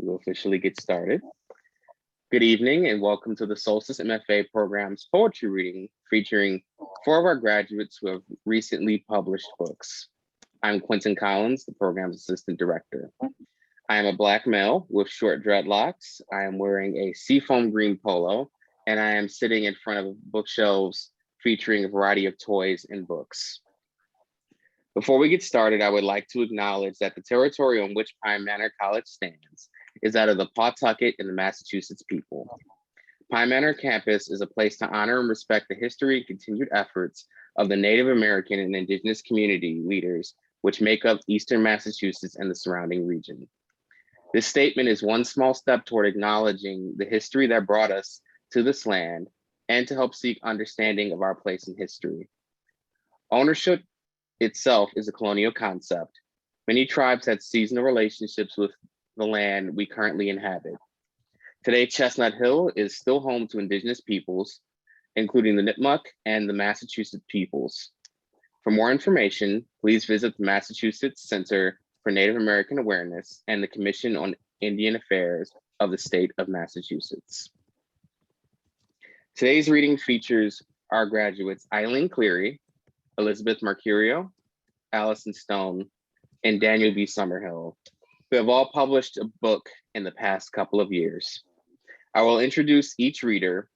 We will officially get started. Good evening and welcome to the Solstice MFA program's poetry reading featuring 4 of our graduates who have recently published books. I'm Quentin Collins, the program's assistant director. I am a Black male with short dreadlocks. I am wearing a seafoam green polo, and I am sitting in front of bookshelves featuring a variety of toys and books. Before we get started, I would like to acknowledge that the territory on which Pine Manor College stands is that of the Pawtucket and the Massachusetts people. Pine Manor campus is a place to honor and respect the history and continued efforts of the Native American and Indigenous community leaders which make up Eastern Massachusetts and the surrounding region. This statement is one small step toward acknowledging the history that brought us to this land and to help seek understanding of our place in history. Ownership itself is a colonial concept. Many tribes had seasonal relationships with the land we currently inhabit. Today, Chestnut Hill is still home to Indigenous peoples, including the Nipmuc and the Massachusetts peoples. For more information, please visit the Massachusetts Center for Native American Awareness and the Commission on Indian Affairs of the state of Massachusetts. Today's reading features our graduates Eileen Cleary, Elizabeth Mercurio, Alison Stone, and Daniel B. Summerhill, who have all published a book in the past couple of years. I will introduce each reader,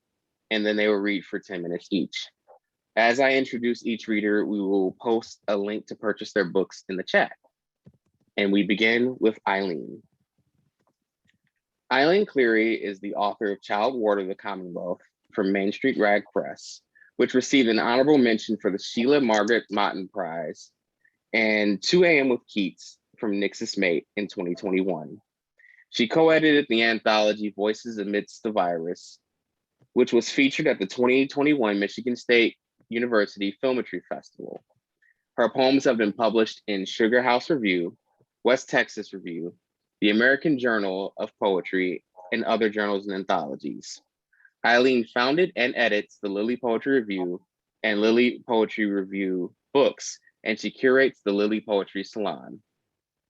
and then they will read for 10 minutes each. As I introduce each reader, we will post a link to purchase their books in the chat. And we begin with Eileen. Eileen Cleary is the author of Child Ward of the Commonwealth from Main Street Rag Press, which received an honorable mention for the Sheila Margaret Motten Prize, and 2 AM with Keats from Nix's Mate in 2021. She co-edited the anthology Voices Amidst the Virus, which was featured at the 2021 Michigan State University Filmetry Festival. Her poems have been published in Sugar House Review, West Texas Review, the American Journal of Poetry, and other journals and anthologies. Eileen founded and edits the Lily Poetry Review and Lily Poetry Review books, and she curates the Lily Poetry Salon.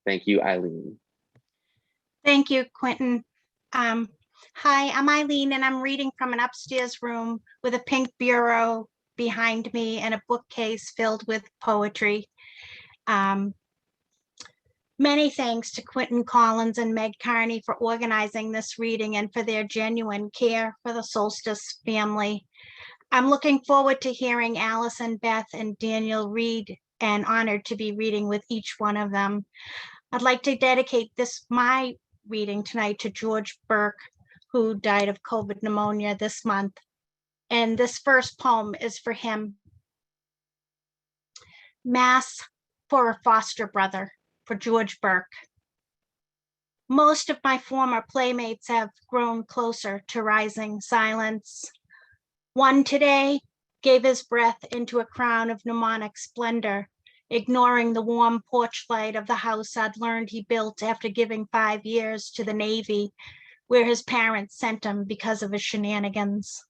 Thank you, Eileen. Thank you, Quentin. Hi, I'm Eileen, and I'm reading from an upstairs room with a pink bureau behind me and a bookcase filled with poetry. Many thanks to Quentin Collins and Meg Carney for organizing this reading and for their genuine care for the Solstice family. I'm looking forward to hearing Alison, Beth, and Daniel read, and honored to be reading with each one of them. I'd like to dedicate my reading tonight to George Burke, who died of COVID pneumonia this month. And this first poem is for him. Mass for a Foster Brother, for George Burke. Most of my former playmates have grown closer to rising silence. One today gave his breath into a crown of mnemonic splendor, ignoring the warm porch light of the house I'd learned he built after giving 5 years to the Navy, where his parents sent him because of his shenanigans.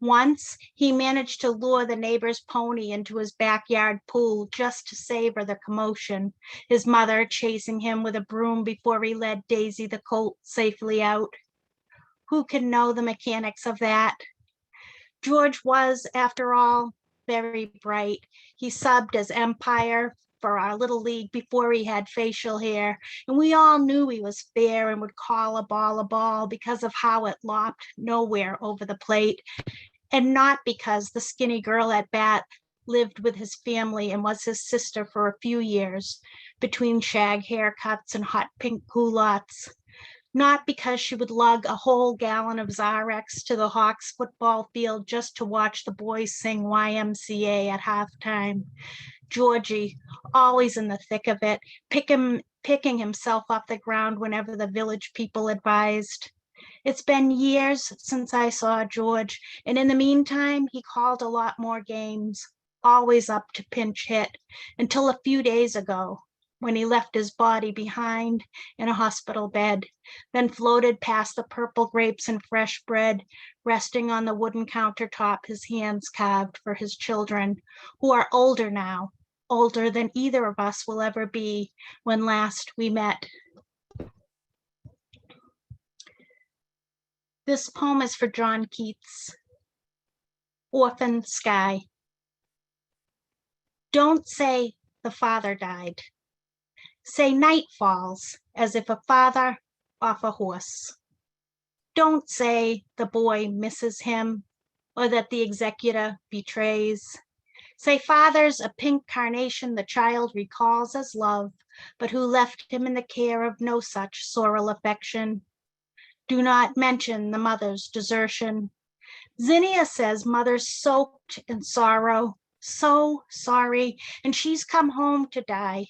Once, he managed to lure the neighbor's pony into his backyard pool just to savor the commotion, his mother chasing him with a broom before he led Daisy the colt safely out. Who can know the mechanics of that? George was, after all, very bright. He subbed as Empire for our little league before he had facial hair, and we all knew he was fair and would call a ball because of how it lopped nowhere over the plate, and not because the skinny girl at bat lived with his family and was his sister for a few years between shag haircuts and hot pink culottes. Not because she would lug a whole gallon of Xarex to the Hawks football field just to watch the boys sing YMCA at halftime. Georgie, always in the thick of it, picking himself off the ground whenever the village people advised. It's been years since I saw George, and in the meantime, he called a lot more games, always up to pinch hit, until a few days ago, when he left his body behind in a hospital bed, then floated past the purple grapes and fresh bread, resting on the wooden countertop his hands carved for his children, who are older now, older than either of us will ever be when last we met. This poem is for John Keats. Orphan Sky. Don't say the father died. Say night falls as if a father off a horse. Don't say the boy misses him or that the executor betrays. Say father's a pink carnation the child recalls as love, but who left him in the care of no such sorrel affection. Do not mention the mother's desertion. Zinnia says mother's soaked in sorrow, so sorry, and she's come home to die.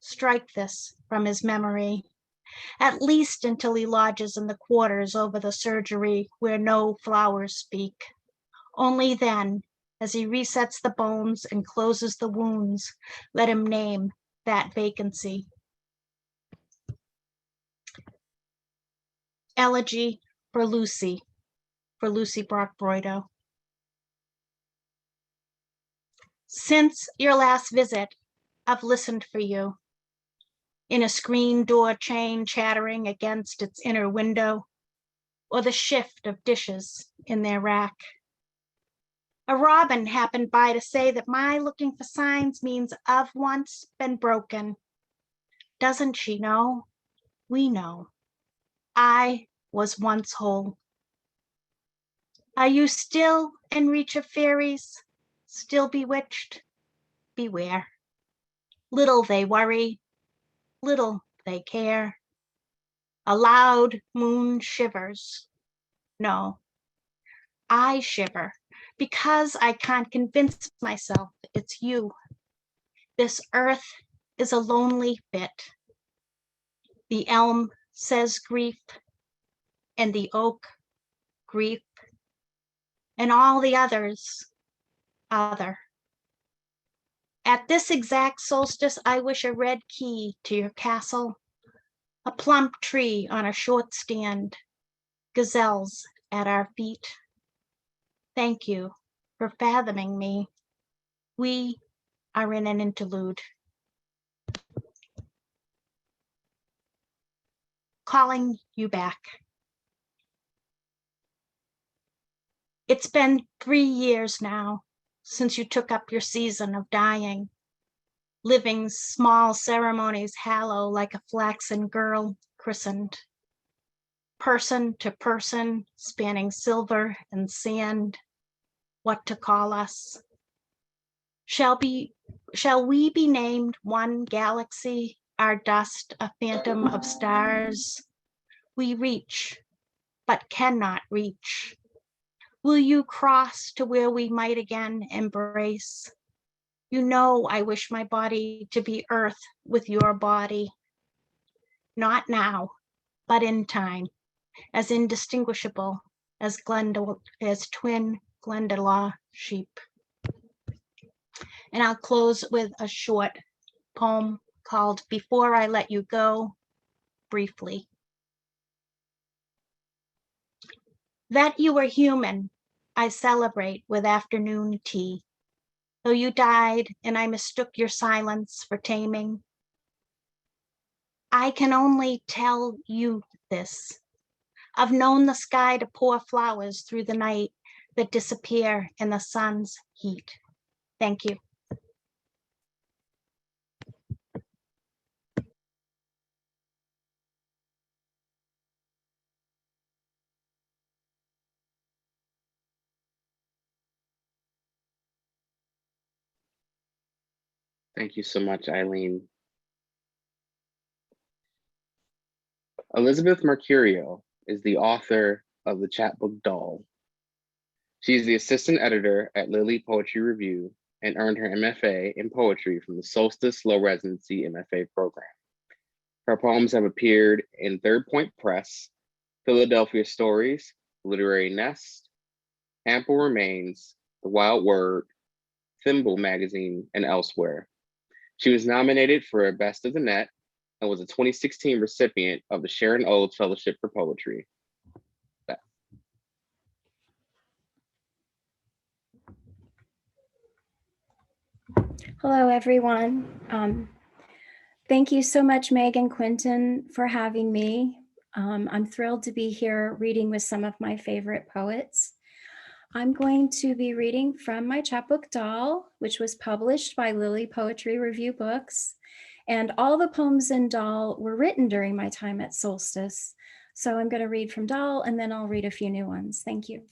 Strike this from his memory, at least until he lodges in the quarters over the surgery where no flowers speak. Only then, as he resets the bones and closes the wounds, let him name that vacancy. Elegy for Lucy Brock-Broido. Since your last visit, I've listened for you. In a screen door chain chattering against its inner window, or the shift of dishes in their rack. A robin happened by to say that my looking for signs means I've once been broken. Doesn't she know? We know. I was once whole. Are you still in reach of fairies? Still bewitched? Beware. Little they worry, little they care. A loud moon shivers. No, I shiver because I can't convince myself it's you. This earth is a lonely bit. The elm says grief, and the oak grief, and all the others other. At this exact solstice, I wish a red key to your castle, a plump tree on a short stand, gazelles at our feet. Thank you for fathoming me. We are in an interlude. Calling you back. It's been 3 years now since you took up your season of dying, living small ceremonies hallow like a flaxen girl christened. Person to person, spanning silver and sand, what to call us. Shall we be named one galaxy, our dust a phantom of stars? We reach, but cannot reach. Will you cross to where we might again embrace? You know I wish my body to be earth with your body. Not now, but in time, as indistinguishable as twin Glendalough sheep. And I'll close with a short poem called Before I Let You Go, Briefly. That you were human, I celebrate with afternoon tea. Though you died and I mistook your silence for taming, I can only tell you this. I've known the sky to pour flowers through the night that disappear in the sun's heat. Thank you. Thank you so much, Eileen. Elizabeth Mercurio is the author of the chapbook Doll. She is the assistant editor at Lily Poetry Review and earned her MFA in poetry from the Solstice Low Residency MFA program. Her poems have appeared in Third Point Press, Philadelphia Stories, Literary Nest, Ample Remains, The Wild Word, Thimble Magazine, and elsewhere. She was nominated for a Best of the Net and was a 2016 recipient of the Sharon Olds Fellowship for Poetry. Hello, everyone. Thank you so much, Meg and Quentin, for having me. I'm thrilled to be here reading with some of my favorite poets. I'm going to be reading from my chapbook Doll, which was published by Lily Poetry Review Books. And all the poems in Doll were written during my time at Solstice. So I'm going to read from Doll and then I'll read a few new ones. Thank you.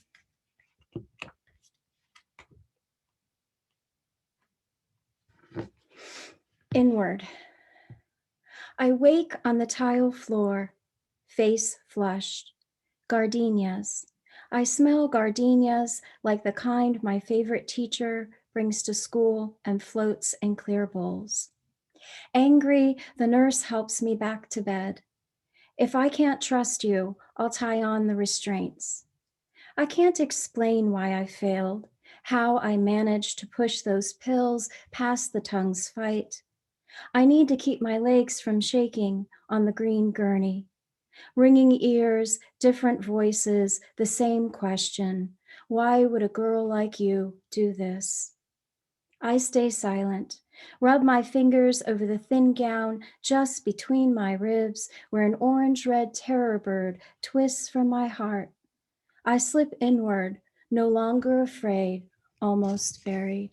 Inward. I wake on the tile floor, face flushed, gardenias. I smell gardenias like the kind my favorite teacher brings to school and floats in clear bowls. Angry, the nurse helps me back to bed. If I can't trust you, I'll tie on the restraints. I can't explain why I failed, how I managed to push those pills past the tongue's fight. I need to keep my legs from shaking on the green gurney. Ringing ears, different voices, the same question. Why would a girl like you do this? I stay silent, rub my fingers over the thin gown just between my ribs where an orange-red terror bird twists from my heart. I slip inward, no longer afraid, almost buried.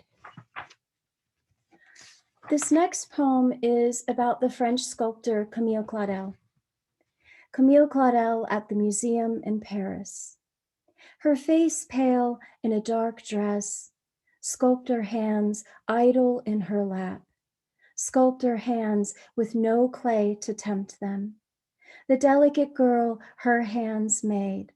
This next poem is about the French sculptor Camille Claudel. Camille Claudel at the museum in Paris. Her face pale in a dark dress, sculptor hands idle in her lap, sculptor hands with no clay to tempt them. The delicate girl her hands made.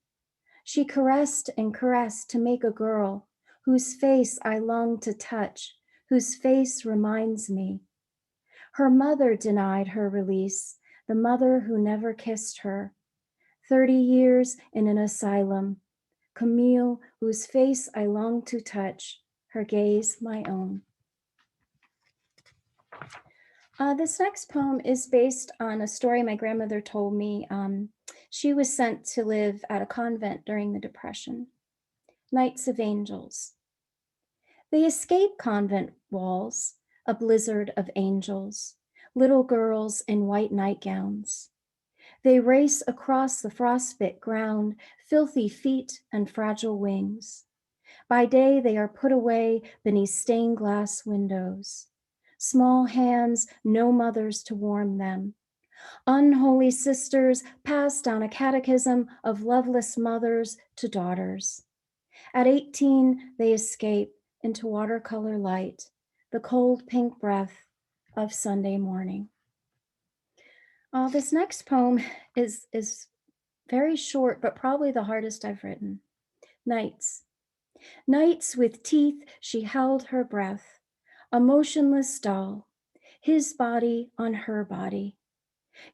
She caressed and caressed to make a girl whose face I long to touch, whose face reminds me. Her mother denied her release, the mother who never kissed her. 30 years in an asylum, Camille, whose face I long to touch, her gaze my own. This next poem is based on a story my grandmother told me. She was sent to live at a convent during the Depression. Nights of Angels. They escape convent walls, a blizzard of angels, little girls in white nightgowns. They race across the frostbit ground, filthy feet and fragile wings. By day, they are put away beneath stained glass windows. Small hands, no mothers to warm them. Unholy sisters pass down a catechism of loveless mothers to daughters. At 18, they escape into watercolor light, the cold pink breath of Sunday morning. This next poem is very short, but probably the hardest I've written. Nights. Nights with teeth, she held her breath, a motionless doll, his body on her body.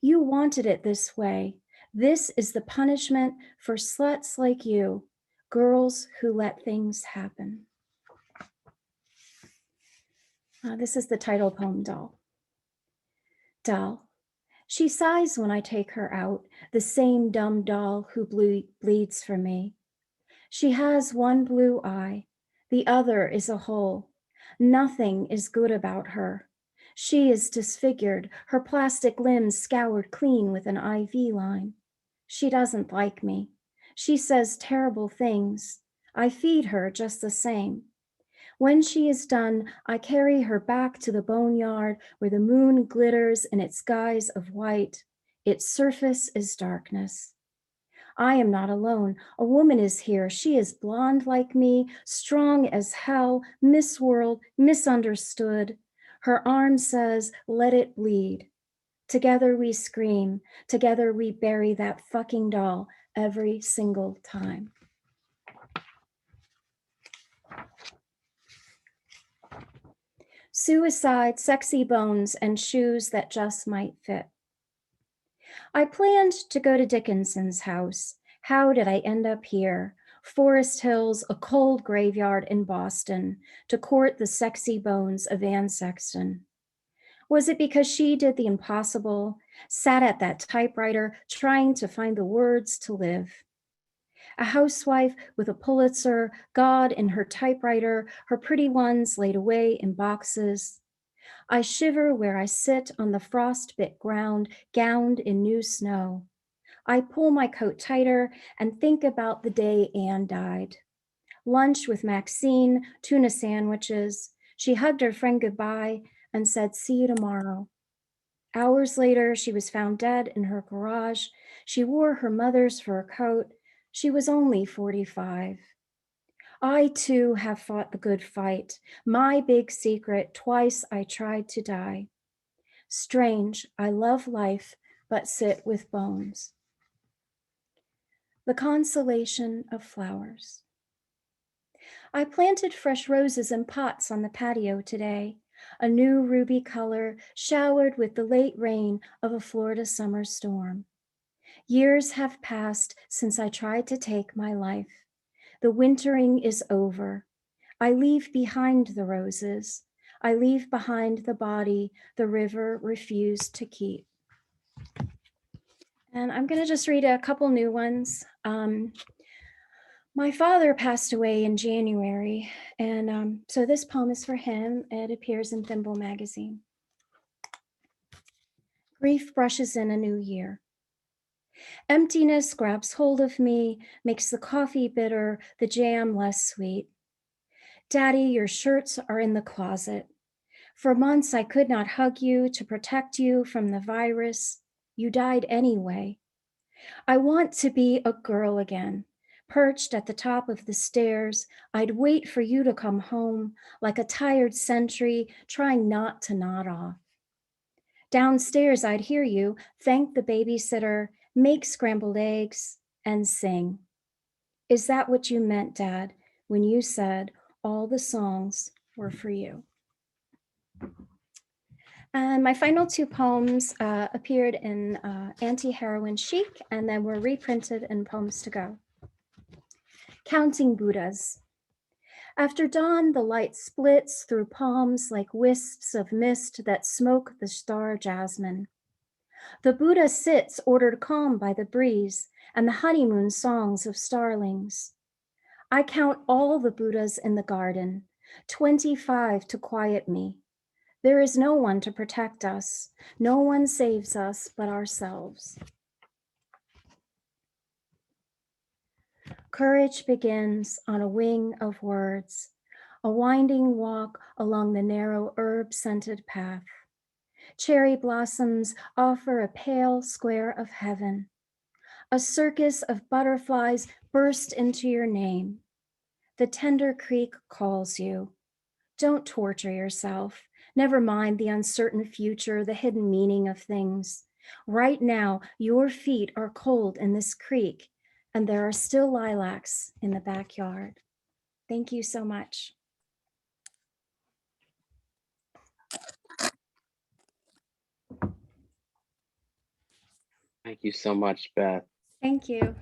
You wanted it this way. This is the punishment for sluts like you, girls who let things happen. This is the title poem, Doll. Doll. She sighs when I take her out, the same dumb doll who bleeds for me. She has one blue eye, the other is a hole. Nothing is good about her. She is disfigured, her plastic limbs scoured clean with an IV line. She doesn't like me. She says terrible things. I feed her just the same. When she is done, I carry her back to the boneyard where the moon glitters in its guise of white. Its surface is darkness. I am not alone. A woman is here. She is blonde like me, strong as hell, Miss World, misunderstood. Her arm says, let it bleed. Together we scream. Together we bury that fucking doll every single time. Suicide, sexy bones, and shoes that just might fit. I planned to go to Dickinson's house. How did I end up here? Forest Hills, a cold graveyard in Boston, to court the sexy bones of Anne Sexton. Was it because she did the impossible, sat at that typewriter trying to find the words to live? A housewife with a Pulitzer, God in her typewriter, her pretty ones laid away in boxes. I shiver where I sit on the frostbit ground, gowned in new snow. I pull my coat tighter and think about the day Anne died. Lunch with Maxine, tuna sandwiches. She hugged her friend goodbye and said, "See you tomorrow." Hours later, she was found dead in her garage. She wore her mother's fur coat. She was only 45. I too have fought the good fight. My big secret, twice I tried to die. Strange, I love life, but sit with bones. The consolation of flowers. I planted fresh roses in pots on the patio today, a new ruby color showered with the late rain of a Florida summer storm. Years have passed since I tried to take my life. The wintering is over. I leave behind the roses. I leave behind the body the river refused to keep. And I'm going to just read a couple new ones. My father passed away in January, and so this poem is for him. It appears in Thimble magazine. Grief brushes in a new year. Emptiness grabs hold of me, makes the coffee bitter, the jam less sweet. Daddy, your shirts are in the closet. For months, I could not hug you to protect you from the virus. You died anyway. I want to be a girl again. Perched at the top of the stairs, I'd wait for you to come home like a tired sentry trying not to nod off. Downstairs, I'd hear you thank the babysitter, make scrambled eggs, and sing. Is that what you meant, Dad, when you said all the songs were for you? And my final two poems appeared in Anti-Heroin Chic and then were reprinted in Poems to Go. Counting Buddhas. After dawn, the light splits through palms like wisps of mist that smoke the star jasmine. The Buddha sits ordered calm by the breeze and the honeymoon songs of starlings. I count all the Buddhas in the garden, 25 to quiet me. There is no one to protect us. No one saves us but ourselves. Courage begins on a wing of words, a winding walk along the narrow herb-scented path. Cherry blossoms offer a pale square of heaven. A circus of butterflies burst into your name. The tender creek calls you. Don't torture yourself. Never mind the uncertain future, the hidden meaning of things. Right now, your feet are cold in this creek, and there are still lilacs in the backyard. Thank you so much. Thank you so much, Beth. Thank you.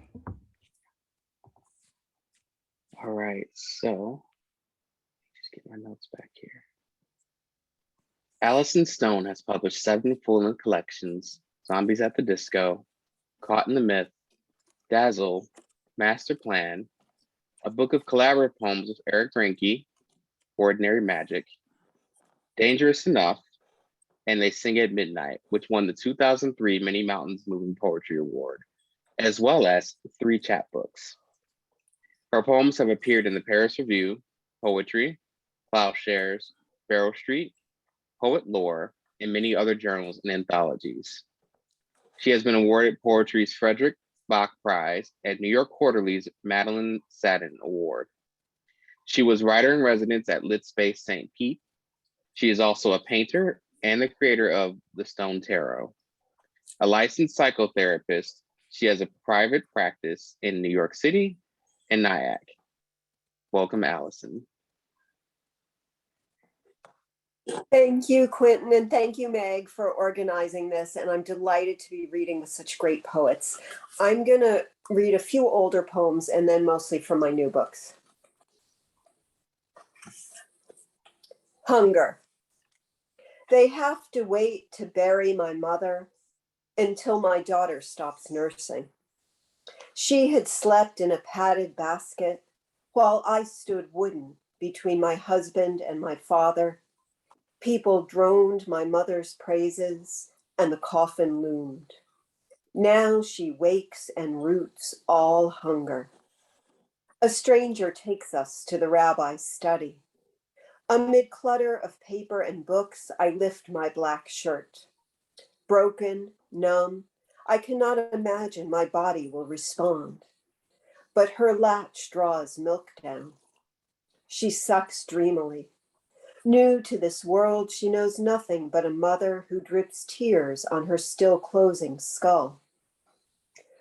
All right, so just get my notes back here. Alison Stone has published 7 full-length collections: Zombies at the Disco, Caught in the Myth, Dazzle, Master Plan, a book of collaborative poems with Eric Reinke, Ordinary Magic, Dangerous Enough, and They Sing at Midnight, which won the 2003 Many Mountains Moving Poetry Award, as well as 3 chapbooks. Her poems have appeared in the Paris Review, Poetry, Plowshares, Barrow Street, Poet Lore, and many other journals and anthologies. She has been awarded Poetry's Frederick Bach Prize and New York Quarterly's Madeline Sadin Award. She was writer in residence at Lit Space St. Pete. She is also a painter and the creator of the Stone Tarot. A licensed psychotherapist, she has a private practice in New York City and Nyack. Welcome, Alison. Thank you, Quentin, and thank you, Meg, for organizing this. And I'm delighted to be reading with such great poets. I'm going to read a few older poems and then mostly from my new books. Hunger. They have to wait to bury my mother until my daughter stops nursing. She had slept in a padded basket while I stood wooden between my husband and my father. People droned my mother's praises and the coffin loomed. Now she wakes and roots all hunger. A stranger takes us to the rabbi's study. Amid clutter of paper and books, I lift my black shirt. Broken, numb, I cannot imagine my body will respond. But her latch draws milk down. She sucks dreamily. New to this world, she knows nothing but a mother who drips tears on her still closing skull.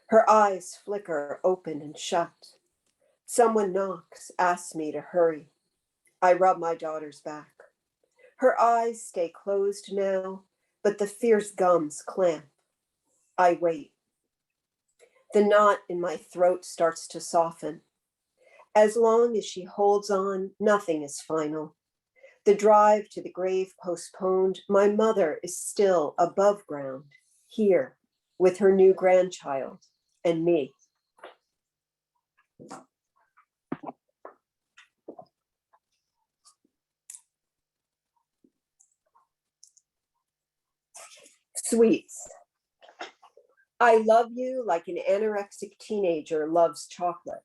Her eyes flicker open and shut. Someone knocks, asks me to hurry. I rub my daughter's back. Her eyes stay closed now, but the fierce gums clamp. I wait. The knot in my throat starts to soften. As long as she holds on, nothing is final. The drive to the grave postponed, my mother is still above ground, here, with her new grandchild and me. Sweets. I love you like an anorexic teenager loves chocolate.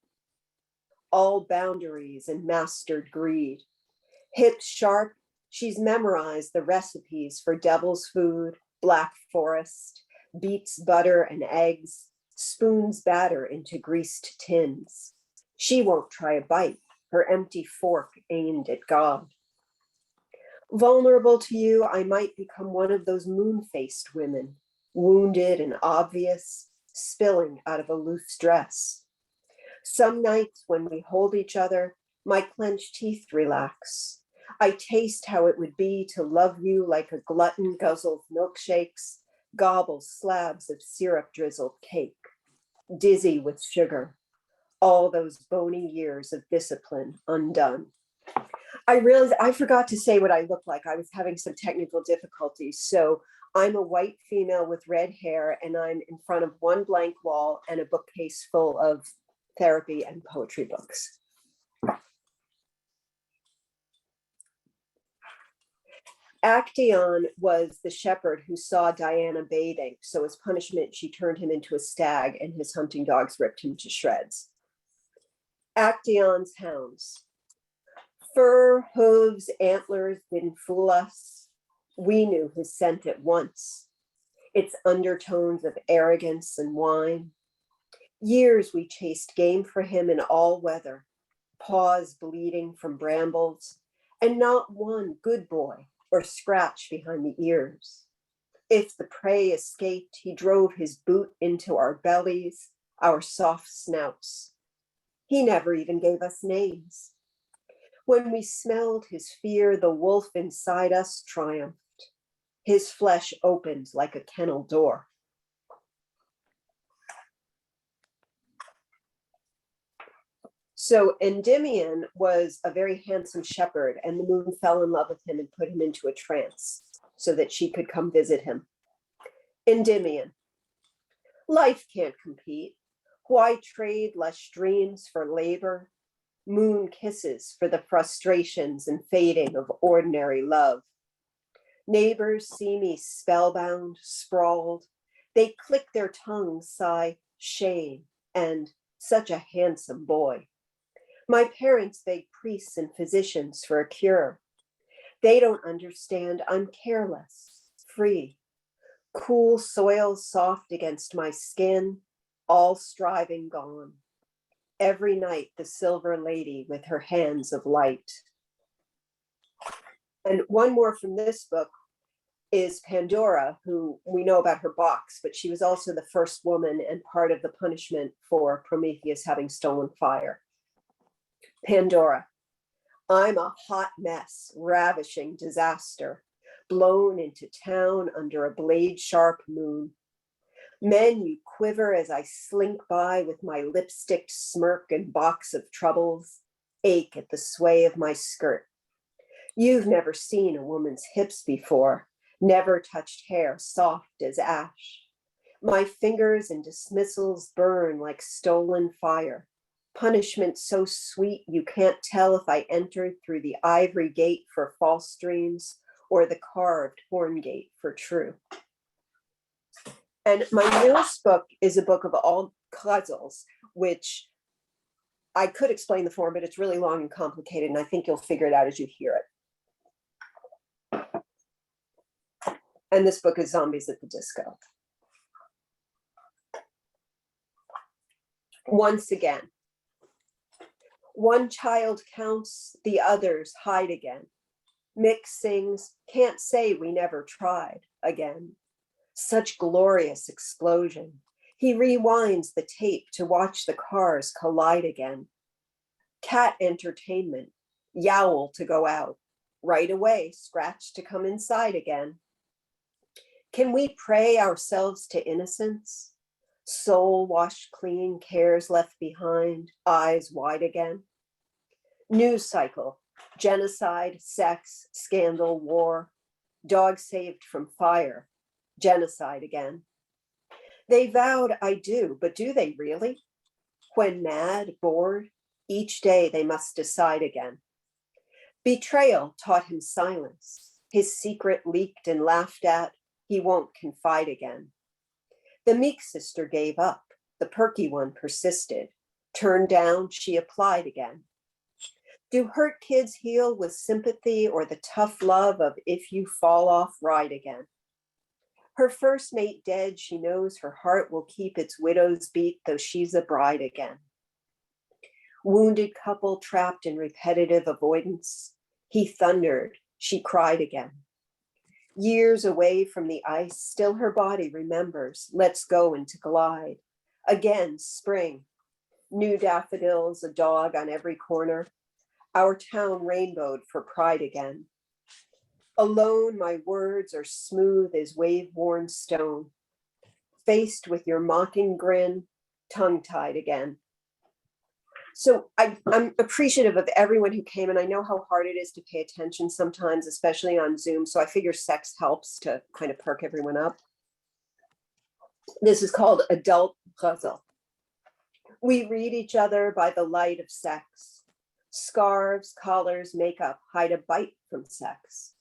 All boundaries and mastered greed. Hips sharp, she's memorized the recipes for devil's food, black forest, beets butter and eggs, spoons batter into greased tins. She won't try a bite, her empty fork aimed at God. Vulnerable to you, I might become one of those moon-faced women, wounded and obvious, spilling out of a loose dress. Some nights when we hold each other, my clenched teeth relax. I taste how it would be to love you like a glutton guzzles milkshakes, gobbles slabs of syrup-drizzled cake, dizzy with sugar, all those bony years of discipline undone. I realized I forgot to say what I look like. I was having some technical difficulties. So I'm a white female with red hair, and I'm in front of one blank wall and a bookcase full of therapy and poetry books. Actaeon was the shepherd who saw Diana bathing. So as punishment, she turned him into a stag and his hunting dogs ripped him to shreds. Actaeon's hounds. Fur, hooves, antlers didn't fool us. We knew his scent at once. Its undertones of arrogance and wine. Years we chased game for him in all weather, paws bleeding from brambles, and not one good boy or scratch behind the ears. If the prey escaped, he drove his boot into our bellies, our soft snouts. He never even gave us names. When we smelled his fear, the wolf inside us triumphed. His flesh opened like a kennel door. So Endymion was a very handsome shepherd, and the moon fell in love with him and put him into a trance so that she could come visit him. Endymion. Life can't compete. Why trade lush dreams for labor? Moon kisses for the frustrations and fading of ordinary love. Neighbors see me spellbound, sprawled. They click their tongues, sigh, shame, and such a handsome boy. My parents beg priests and physicians for a cure. They don't understand I'm careless, free. Cool soil soft against my skin, all striving gone. Every night the silver lady with her hands of light. And one more from this book is Pandora, who we know about her box, but she was also the first woman and part of the punishment for Prometheus having stolen fire. Pandora. I'm a hot mess, ravishing disaster, blown into town under a blade-sharp moon. Men, you quiver as I slink by with my lipsticked smirk and box of troubles, ache at the sway of my skirt. You've never seen a woman's hips before, never touched hair soft as ash. My fingers and dismissals burn like stolen fire. Punishment so sweet you can't tell if I entered through the ivory gate for false dreams or the carved horn gate for true. And my newest book is a book of all puzzles, which I could explain the form, but it's really long and complicated, and I think you'll figure it out as you hear it. And this book is Zombies at the Disco. Once again, one child counts, the others hide again. Mick sings, can't say we never tried again. Such glorious explosion. He rewinds the tape to watch the cars collide again. Cat entertainment, yowl to go out. Right away, scratch to come inside again. Can we pray ourselves to innocence? Soul washed clean, cares left behind, eyes wide again. News cycle, genocide, sex, scandal, war. Dog saved from fire, genocide again. They vowed I do, but do they really? When mad, bored, each day they must decide again. Betrayal taught him silence. His secret leaked and laughed at. He won't confide again. The meek sister gave up. The perky one persisted. Turned down, she applied again. Do hurt kids heal with sympathy or the tough love of if you fall off, ride again? Her first mate dead, she knows her heart will keep its widow's beat, though she's a bride again. Wounded couple trapped in repetitive avoidance. He thundered, she cried again. Years away from the ice, still her body remembers, let's go and to glide. Again, spring, new daffodils, a dog on every corner. Our town rainbowed for pride again. Alone, my words are smooth as wave-worn stone. Faced with your mocking grin, tongue-tied again. So I'm appreciative of everyone who came, and I know how hard it is to pay attention sometimes, especially on Zoom. So I figure sex helps to kind of perk everyone up. This is called Adult Puzzle. We read each other by the light of sex. Scarves, collars, makeup hide a bite from sex.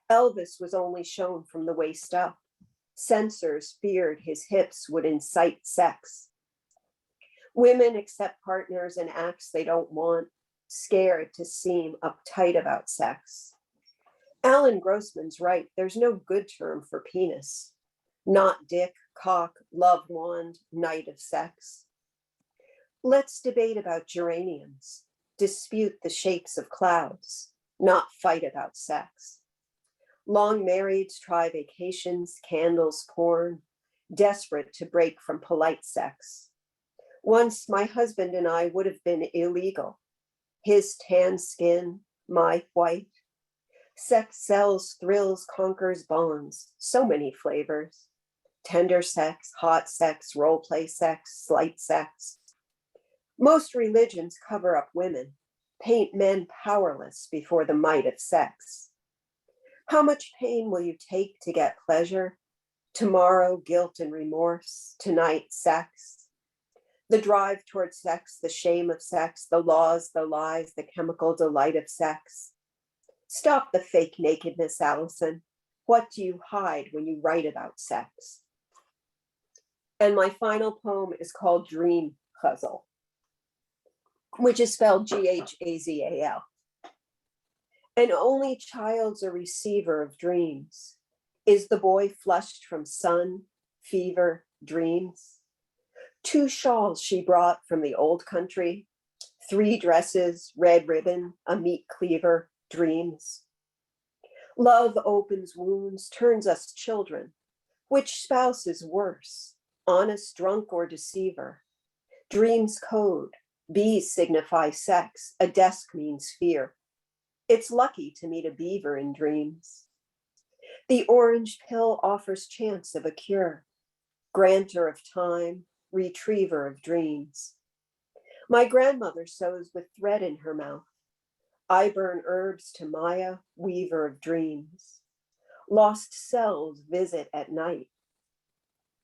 Elvis was only shown from the waist up. Censors feared his hips would incite sex. Women accept partners and acts they don't want, scared to seem uptight about sex. Alan Grossman's right, there's no good term for penis. Not dick, cock, love wand, night of sex. Let's debate about geraniums, dispute the shapes of clouds, not fight about sex. Long marrieds try vacations, candles, porn, desperate to break from polite sex. Once my husband and I would have been illegal. His tan skin, my white. Sex sells, thrills, conquers, bonds. So many flavors. Tender sex, hot sex, role play sex, slight sex. Most religions cover up women, paint men powerless before the might of sex. How much pain will you take to get pleasure? Tomorrow, guilt and remorse. Tonight, sex. The drive towards sex, the shame of sex, the laws, the lies, the chemical delight of sex. Stop the fake nakedness, Alison. What do you hide when you write about sex? And my final poem is called Dream Puzzle, which is spelled Ghazal. An only child's a receiver of dreams. Is the boy flushed from sun, fever, dreams? 2 shawls she brought from the old country, 3 dresses, red ribbon, a meat cleaver, dreams. Love opens wounds, turns us children. Which spouse is worse, honest, drunk, or deceiver? Dreams code, bees signify sex, a desk means fear. It's lucky to meet a beaver in dreams. The orange pill offers chance of a cure, granter of time, retriever of dreams. My grandmother sews with thread in her mouth. I burn herbs to Maya, weaver of dreams. Lost cells visit at night.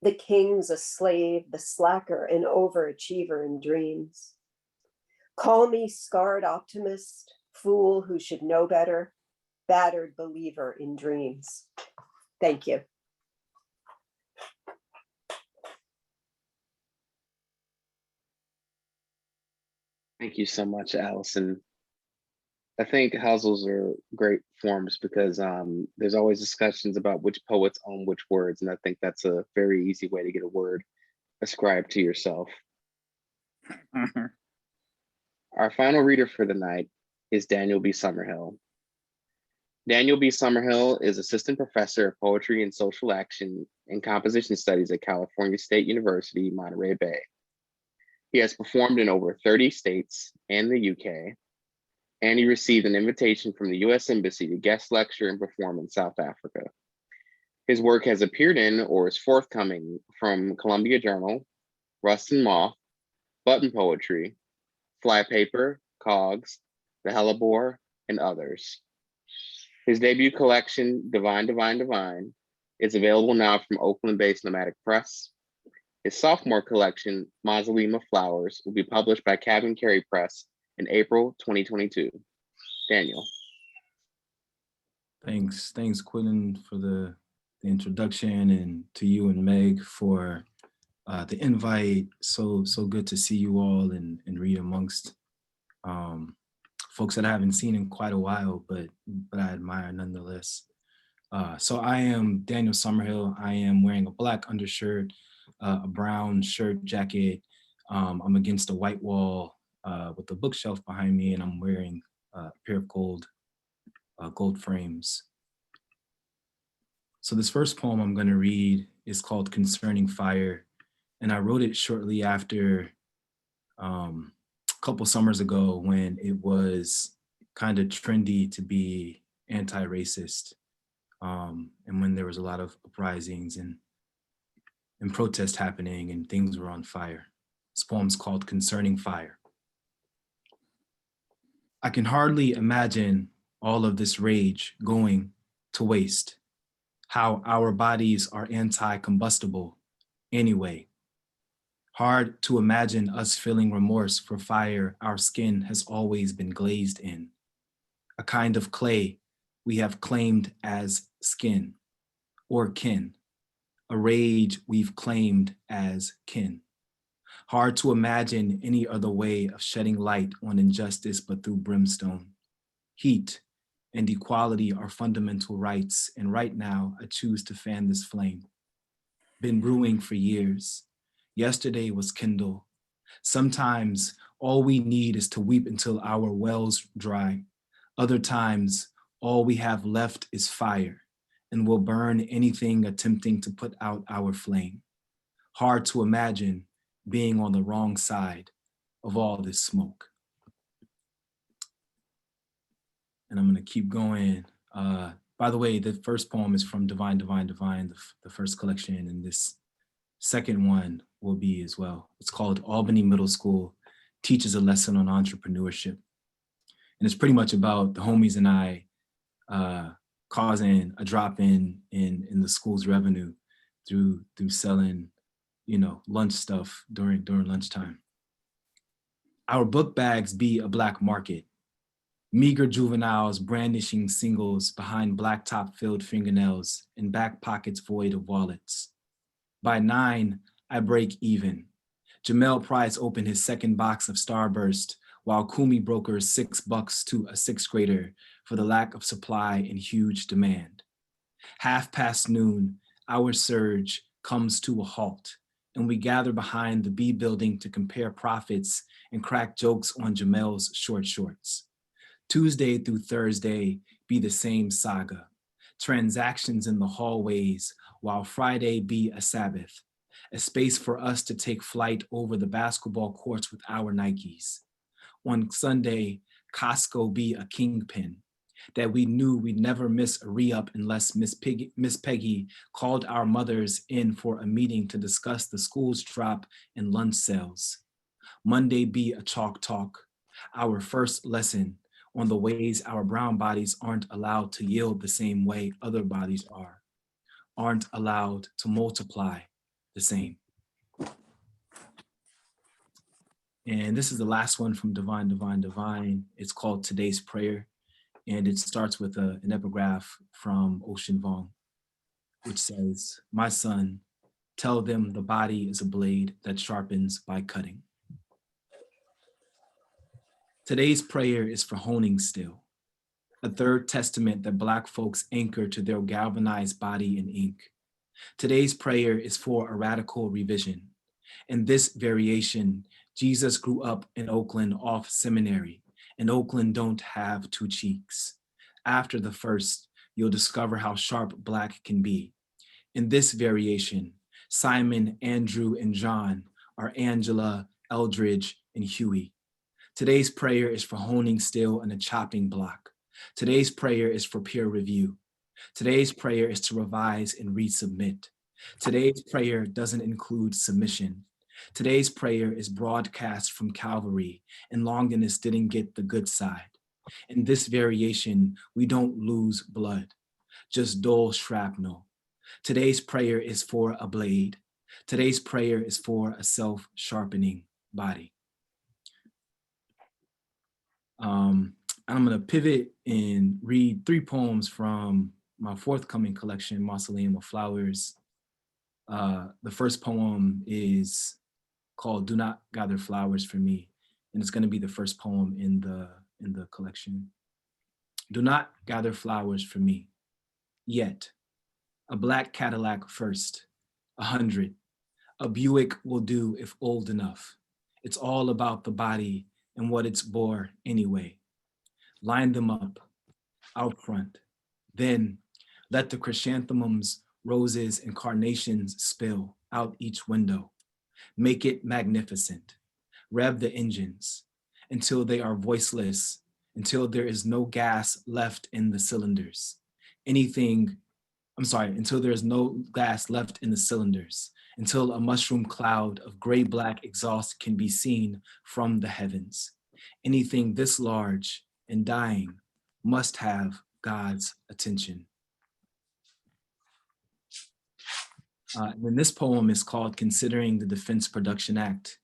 The king's a slave, the slacker, an overachiever in dreams. Call me scarred optimist, fool who should know better, battered believer in dreams. Thank you. Thank you so much, Allison. I think households are great forms because there's always discussions about which poets own which words, and I think that's a very easy way to get a word ascribed to yourself. Our final reader for the night is Daniel B. Summerhill. Daniel B. Summerhill is Assistant Professor of Poetry and Social Action and Composition Studies at California State University, Monterey Bay. He has performed in over 30 states and the UK, and he received an invitation from the US Embassy to guest lecture and perform in South Africa. His work has appeared in or is forthcoming from Columbia Journal, Rust and Moth, Button Poetry, Flypaper, Cogs, The Hellebore, and others. His debut collection, Divine, Divine, Divine, is available now from Oakland-based Nomadic Press. His sophomore collection, Mausoleum of Flowers, will be published by Cabin Cary Press in April 2022. Daniel. Thanks, Quentin, for the introduction, and to you and Meg for the invite. So good to see you all and read amongst folks that I haven't seen in quite a while, but I admire nonetheless. So I am Daniel Summerhill. I am wearing a black undershirt, a brown shirt jacket. I'm against a white wall with a bookshelf behind me, and I'm wearing a pair of gold frames. So this first poem I'm going to read is called Concerning Fire, and I wrote it shortly after a couple summers ago when it was kind of trendy to be anti-racist, and when there was a lot of uprisings and protest happening and things were on fire. This poem's called Concerning Fire. I can hardly imagine all of this rage going to waste, how our bodies are anti-combustible anyway. Hard to imagine us feeling remorse for fire our skin has always been glazed in, a kind of clay we have claimed as skin or kin, a rage we've claimed as kin. Hard to imagine any other way of shedding light on injustice but through brimstone. Heat and equality are fundamental rights, and right now I choose to fan this flame. Been brewing for years. Yesterday was kindle. Sometimes all we need is to weep until our wells dry. Other times, all we have left is fire, and we'll burn anything attempting to put out our flame. Hard to imagine being on the wrong side of all this smoke. And I'm gonna keep going. By the way, the first poem is from Divine, Divine, Divine, the first collection, and this second one will be as well. It's called Albany Middle School Teaches a Lesson on Entrepreneurship. And it's pretty much about the homies and I causing a drop in the school's revenue through selling, lunch stuff during lunchtime. Our book bags be a black market. Meager juveniles brandishing singles behind blacktop-filled fingernails and back pockets void of wallets. By 9, I break even. Jamel pries open his second box of Starburst while Kumi brokers $6 to a sixth grader for the lack of supply and huge demand. noon, our surge comes to a halt, and we gather behind the B building to compare profits and crack jokes on Jamel's short shorts. Tuesday through Thursday be the same saga. Transactions in the hallways, while Friday be a Sabbath, a space for us to take flight over the basketball courts with our Nikes. On Sunday, Costco be a kingpin, that we knew we'd never miss a re-up unless Miss Peggy called our mothers in for a meeting to discuss the school's drop in lunch sales. Monday be a chalk talk, our first lesson on the ways our brown bodies aren't allowed to yield the same way other bodies are, aren't allowed to multiply the same. And this is the last one from Divine, Divine, Divine. It's called Today's Prayer, and it starts with an epigraph from Ocean Vuong, which says, "My son, tell them the body is a blade that sharpens by cutting." Today's prayer is for honing still, a third testament that Black folks anchor to their galvanized body in ink. Today's prayer is for a radical revision. In this variation, Jesus grew up in Oakland off Seminary, and Oakland don't have two cheeks. After the first, you'll discover how sharp Black can be. In this variation, Simon, Andrew, and John are Angela, Eldridge, and Huey. Today's prayer is for honing still and a chopping block. Today's prayer is for peer review. Today's prayer is to revise and resubmit. Today's prayer doesn't include submission. Today's prayer is broadcast from Calvary, and Longinus didn't get the good side. In this variation, we don't lose blood, just dull shrapnel. Today's prayer is for a blade. Today's prayer is for a self-sharpening body. I'm gonna pivot and read 3 poems from my forthcoming collection, Mausoleum of Flowers. The first poem is called Do Not Gather Flowers for Me, and it's gonna be the first poem in the collection. Do not gather flowers for me, yet. A black Cadillac first, 100. A Buick will do if old enough. It's all about the body and what it's bore anyway. Line them up, out front. Then let the chrysanthemums, roses, and carnations spill out each window. Make it magnificent. Rev the engines until they are voiceless, until there is no gas left in the cylinders. Until there is no gas left in the cylinders, until a mushroom cloud of gray-black exhaust can be seen from the heavens. Anything this large and dying must have God's attention. And then this poem is called Considering the Defense Production Act.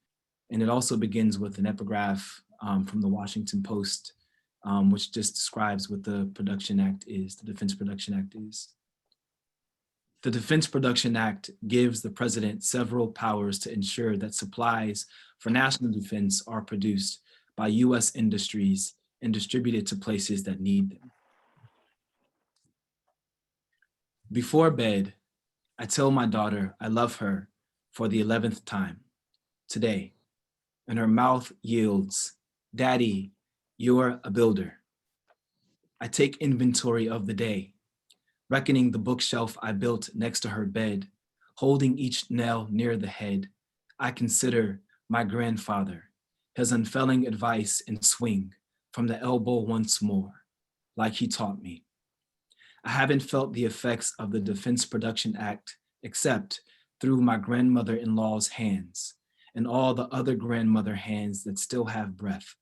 And it also begins with an epigraph from the Washington Post, which just describes what the Production Act is, the Defense Production Act is. The Defense Production Act gives the president several powers to ensure that supplies for national defense are produced by US industries and distributed to places that need them. Before bed, I tell my daughter I love her for the 11th time today, and her mouth yields, Daddy, you're a builder. I take inventory of the day, reckoning the bookshelf I built next to her bed, holding each nail near the head. I consider my grandfather, his unfailing advice and swing from the elbow once more, like he taught me. I haven't felt the effects of the Defense Production Act except through my grandmother-in-law's hands and all the other grandmother hands that still have breath,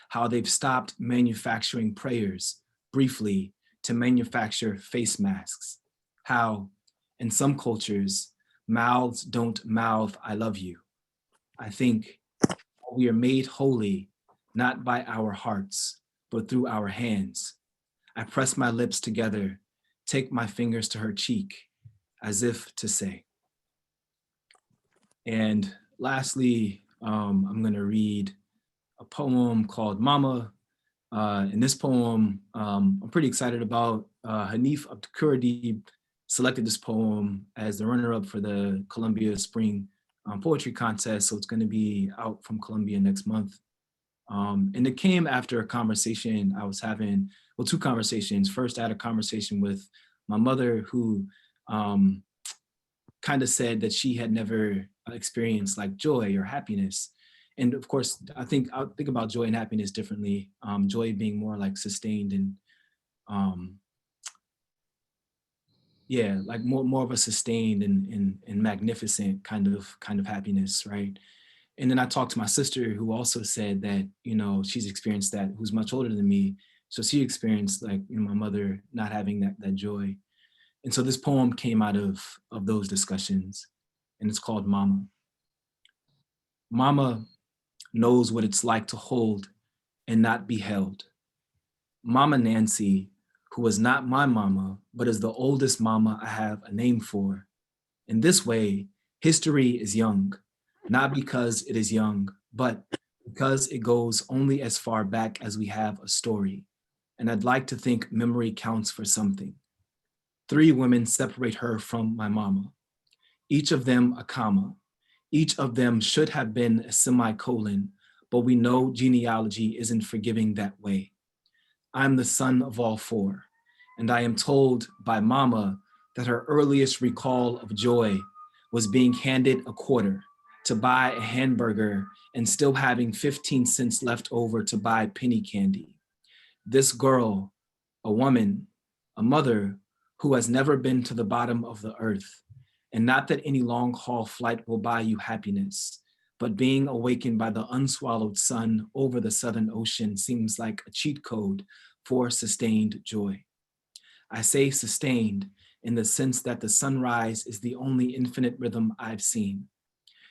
how they've stopped manufacturing prayers briefly to manufacture face masks, how in some cultures, mouths don't mouth I love you. I think we are made holy not by our hearts, but through our hands. I press my lips together, take my fingers to her cheek, as if to say. And lastly, I'm gonna read a poem called Mama. In this poem, I'm pretty excited about. Hanif Abdulkadir selected this poem as the runner-up for the Columbia Spring Poetry Contest, so it's gonna be out from Columbia next month. And it came after a conversation I was having, well, 2 conversations. First, I had a conversation with my mother who kind of said that she had never experienced like joy or happiness. And of course, I think about joy and happiness differently. Joy being more like sustained and like more of a sustained and magnificent kind of happiness, right? And then I talked to my sister who also said that, you know, she's experienced that, who's much older than me. So she experienced like, you know, my mother not having that joy. And so this poem came out of those discussions, and it's called Mama. Mama knows what it's like to hold and not be held. Mama Nancy, who is not my mama, but is the oldest mama I have a name for. In this way, history is young, not because it is young, but because it goes only as far back as we have a story. And I'd like to think memory counts for something. 3 women separate her from my mama, each of them a comma. Each of them should have been a semicolon, but we know genealogy isn't forgiving that way. I'm the son of all 4, and I am told by mama that her earliest recall of joy was being handed a quarter to buy a hamburger and still having 15 cents left over to buy penny candy. This girl, a woman, a mother who has never been to the bottom of the earth, and not that any long haul flight will buy you happiness, but being awakened by the unswallowed sun over the Southern Ocean seems like a cheat code for sustained joy. I say sustained in the sense that the sunrise is the only infinite rhythm I've seen.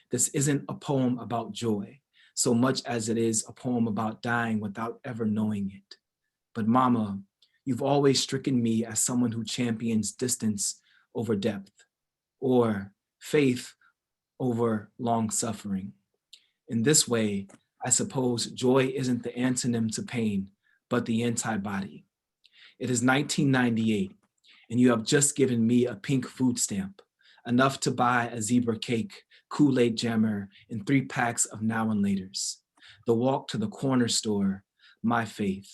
This isn't a poem about joy, so much as it is a poem about dying without ever knowing it. But mama, you've always stricken me as someone who champions distance over depth, or faith over long suffering. In this way, I suppose joy isn't the antonym to pain, but the antibody. It is 1998, and you have just given me a pink food stamp, enough to buy a zebra cake, Kool-Aid jammer, and 3 packs of now and laters. The walk to the corner store, my faith.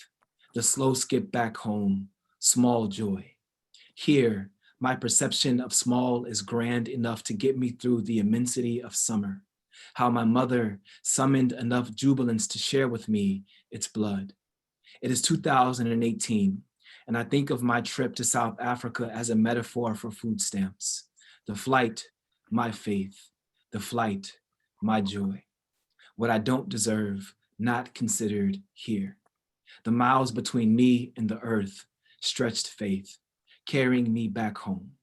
The slow skip back home, small joy. Here, my perception of small is grand enough to get me through the immensity of summer. How my mother summoned enough jubilance to share with me its blood. It is 2018, and I think of my trip to South Africa as a metaphor for food stamps. The flight, my faith. The flight, my joy. What I don't deserve, not considered here. The miles between me and the earth, stretched faith, carrying me back home.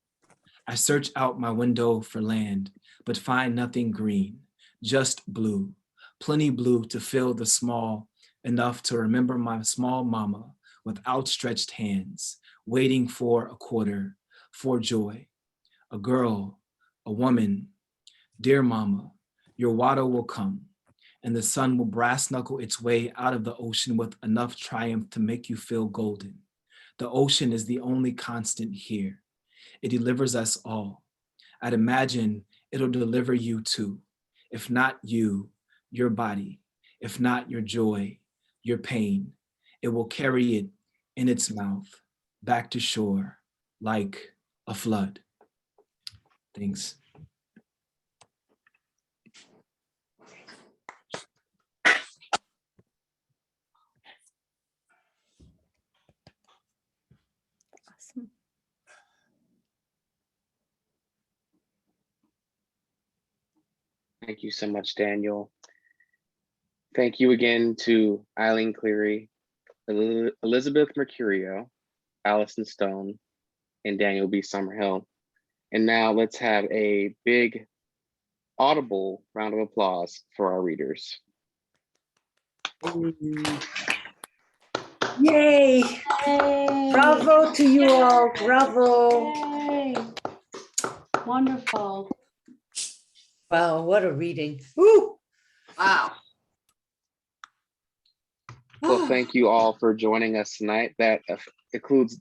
I search out my window for land, but find nothing green, just blue, plenty blue to fill the small, enough to remember my small mama with outstretched hands, waiting for a quarter, for joy. A girl, a woman, dear mama, your water will come, and the sun will brass knuckle its way out of the ocean with enough triumph to make you feel golden. The ocean is the only constant here. It delivers us all. I'd imagine it'll deliver you too. If not you, your body. If not your joy, your pain. It will carry it in its mouth, back to shore, like a flood. Thanks. Awesome. Thank you so much, Daniel. Thank you again to Eileen Cleary, Elizabeth Mercurio, Alison Stone, and Daniel B. Summerhill. And now let's have a big audible round of applause for our readers. Yay! Yay. Bravo to you all. Bravo. Yay. Wonderful. Wow, what a reading. Woo! Wow. Well, thank you all for joining us tonight. That concludes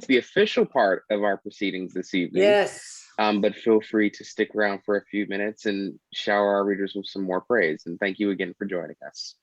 the official part of our proceedings this evening. Yes. But feel free to stick around for a few minutes and shower our readers with some more praise. And thank you again for joining us.